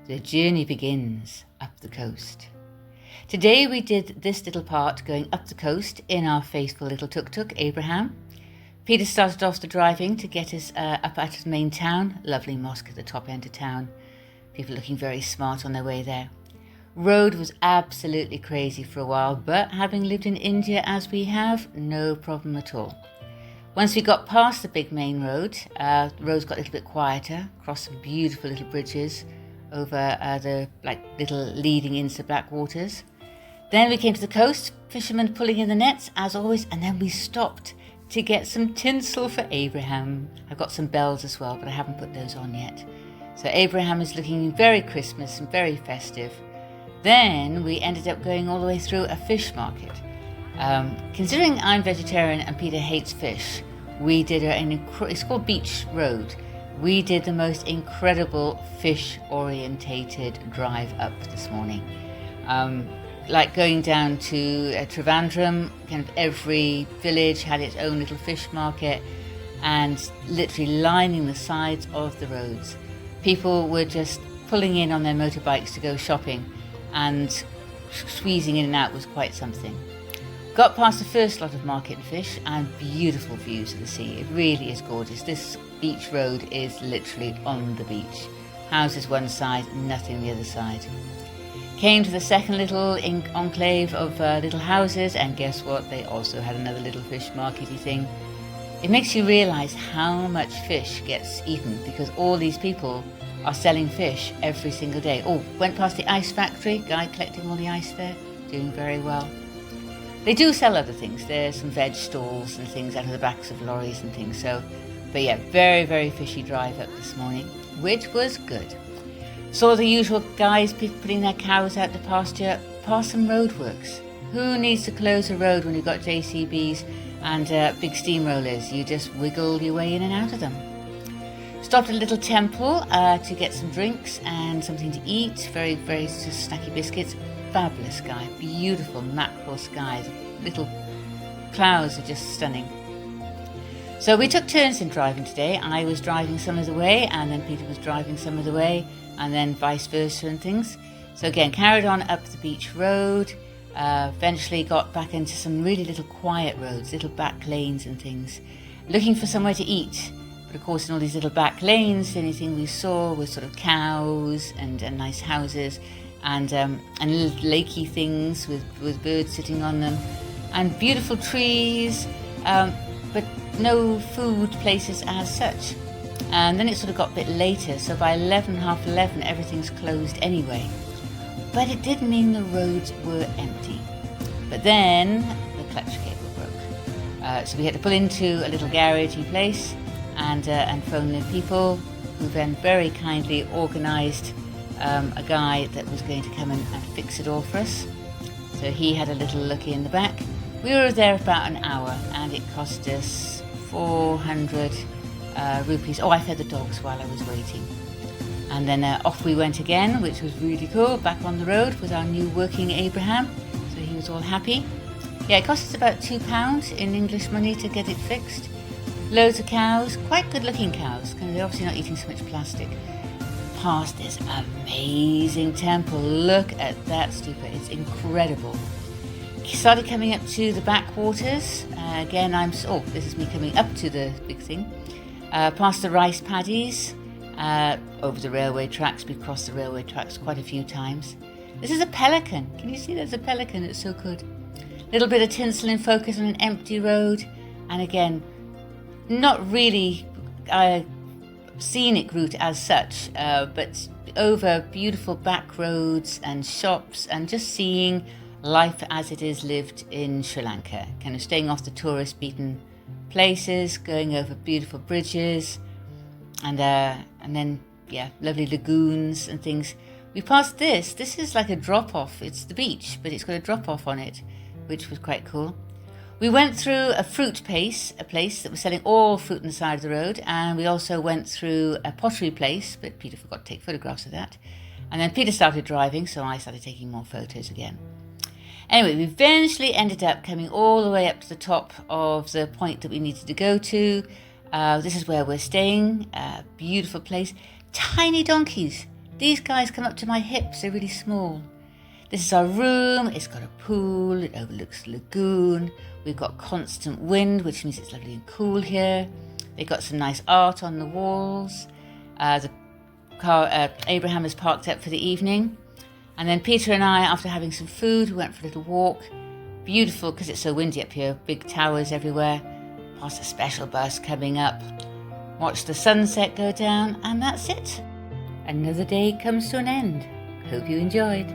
the journey begins up the coast. Today we did this little part going up the coast in our faithful little tuk-tuk, Abraham. Peter started off the driving to get us up out of the main town. Lovely mosque at the top end of town. People looking very smart on their way there. Road was absolutely crazy for a while, but having lived in India as we have, no problem at all. Once we got past the big main road, the roads got a little bit quieter, crossed some beautiful little bridges over the little leading into the black waters. Then we came to the coast, fishermen pulling in the nets as always, and then we stopped to get some tinsel for Abraham. I've got some bells as well, but I haven't put those on yet. So Abraham is looking very Christmas and very festive. Then we ended up going all the way through a fish market. Considering I'm vegetarian and Peter hates fish, we did it's called Beach Road. We did the most incredible fish-orientated drive up this morning. Like going down to Trivandrum, kind of every village had its own little fish market, and literally lining the sides of the roads. People were just pulling in on their motorbikes to go shopping, and squeezing in and out was quite something. Got past the first lot of market and fish, and beautiful views of the sea. It really is gorgeous. This beach road is literally on the beach. Houses one side, nothing the other side. Came to the second little enclave of little houses, and guess what? They also had another little fish markety thing. It makes you realise how much fish gets eaten, because all these people are selling fish every single day. Oh, went past the ice factory, guy collecting all the ice there, doing very well. They do sell other things. There's some veg stalls and things out of the backs of lorries and things. But yeah, very, very fishy drive up this morning, which was good. Saw the usual guys putting their cows out to pasture, past some roadworks. Who needs to close a road when you've got JCBs and big steamrollers? You just wiggle your way in and out of them. Stopped at a little temple to get some drinks and something to eat. Very, very snacky biscuits. Fabulous sky, beautiful mackerel skies. Little clouds are just stunning. So we took turns in driving today. I was driving some of the way, and then Peter was driving some of the way, and then vice versa and things. So again, carried on up the beach road. Eventually got back into some really little quiet roads, little back lanes and things. Looking for somewhere to eat. But of course, in all these little back lanes, the only thing we saw was sort of cows and nice houses, and little lakey things with birds sitting on them, and beautiful trees, but no food places as such. And then it sort of got a bit later, so by 11:30, everything's closed anyway. But it did mean the roads were empty. But then the clutch cable broke. So we had to pull into a little garagey place and phone the people, who then very kindly organised a guy that was going to come and fix it all for us. So he had a little looky in the back. We were there about an hour, and it cost us 400 rupees. Oh, I fed the dogs while I was waiting. And then off we went again, which was really cool, back on the road with our new working Abraham. So he was all happy. Yeah, it cost us about £2 in English money to get it fixed. Loads of cows, quite good looking cows, because they're obviously not eating so much plastic. Past this amazing temple. Look at that stupa, it's incredible. Started coming up to the backwaters. Again, this is me coming up to the big thing. Past the rice paddies, over the railway tracks. We've crossed the railway tracks quite a few times. This is a pelican. Can you see there's a pelican? It's so good. Little bit of tinsel in focus on an empty road. And again, not really scenic route as such, but over beautiful back roads and shops, and just seeing life as it is lived in Sri Lanka, kind of staying off the tourist beaten places, going over beautiful bridges, and then lovely lagoons and things. We passed this is like a drop off. It's the beach, but it's got a drop off on it, which was quite cool. We went through a fruit place, a place that was selling all fruit on the side of the road, and we also went through a pottery place, but Peter forgot to take photographs of that. And then Peter started driving, so I started taking more photos again. Anyway, we eventually ended up coming all the way up to the top of the point that we needed to go to. This is where we're staying, a beautiful place. Tiny donkeys, These guys come up to my hips, they're really small. This is our room, it's got a pool, it overlooks the lagoon. We've got constant wind, which means it's lovely and cool here. They've got some nice art on the walls. The car Abraham has parked up for the evening. And then Peter and I, after having some food, we went for a little walk. Beautiful because it's so windy up here, big towers everywhere. Past a special bus coming up. Watch the sunset go down, and that's it. Another day comes to an end. Hope you enjoyed.